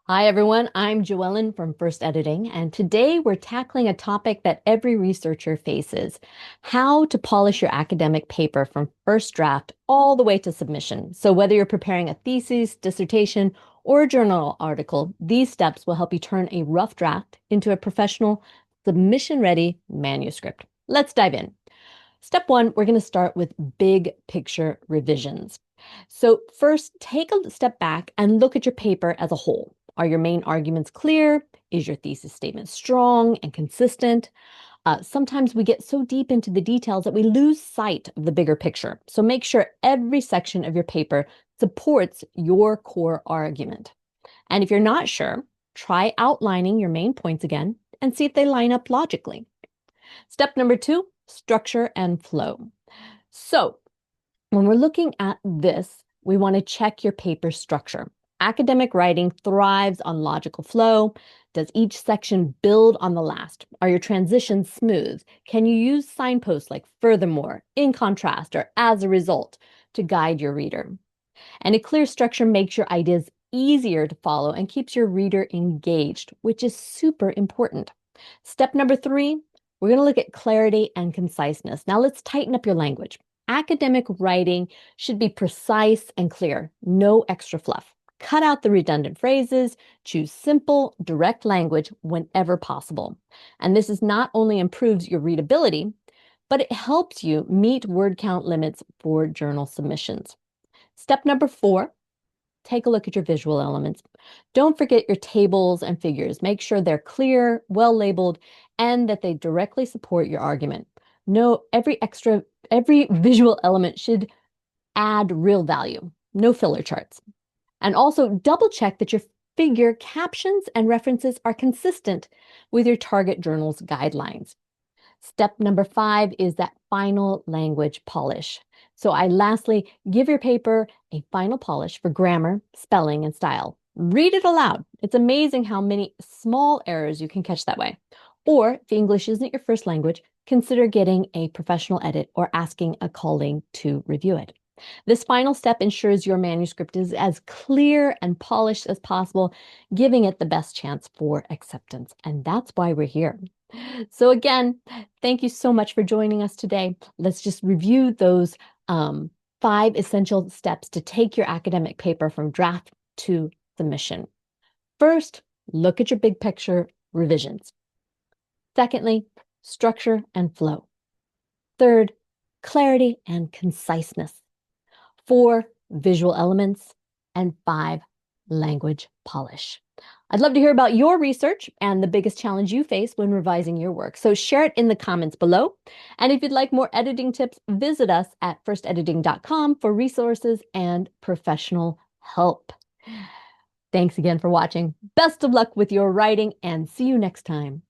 Hi, everyone. I'm JoEllen from First Editing, and today we're tackling a topic that every researcher faces: how to polish your academic paper from first draft all the way to submission. So, whether you're preparing a thesis, dissertation, or a journal article, these steps will help you turn a rough draft into a professional, submission-ready manuscript. Let's dive in. Step one, we're going to start with big picture revisions. So, first, take a step back and look at your paper as a whole. Are your main arguments clear? Is your thesis statement strong and consistent? Sometimes we get so deep into the details that we lose sight of the bigger picture. So, make sure every section of your paper supports your core argument. And if you're not sure, try outlining your main points again and see if they line up logically. Step number two, structure and flow. So, when we're looking at this, we want to check your paper structure. Academic writing thrives on logical flow. Does each section build on the last? Are your transitions smooth? Can you use signposts like furthermore, in contrast, or as a result to guide your reader? And a clear structure makes your ideas easier to follow and keeps your reader engaged, which is super important. Step number three, we're going to look at clarity and conciseness. Now let's tighten up your language. Academic writing should be precise and clear, no extra fluff. Cut out the redundant phrases, choose simple, direct language whenever possible. And this not only improves your readability, but it helps you meet word count limits for journal submissions. Step number four, take a look at your visual elements. Don't forget your tables and figures. Make sure they're clear, well labeled, and that they directly support your argument. No, every visual element should add real value, no filler charts. And also double check that your figure captions and references are consistent with your target journal's guidelines. Step number five is that final language polish. So I lastly give your paper a final polish for grammar, spelling, and style. Read it aloud. It's amazing how many small errors you can catch that way. Or if English isn't your first language, consider getting a professional edit or asking a colleague to review it. This final step ensures your manuscript is as clear and polished as possible, giving it the best chance for acceptance. And that's why we're here. So again, thank you so much for joining us today. Let's just review those 5 essential steps to take your academic paper from draft to submission. First, look at your big picture revisions. Secondly, structure and flow. Third, clarity and conciseness. 4, visual elements. And 5, language polish. I'd love to hear about your research and the biggest challenge you face when revising your work. So share it in the comments below. And if you'd like more editing tips, visit us at firstediting.com for resources and professional help. Thanks again for watching. Best of luck with your writing and see you next time.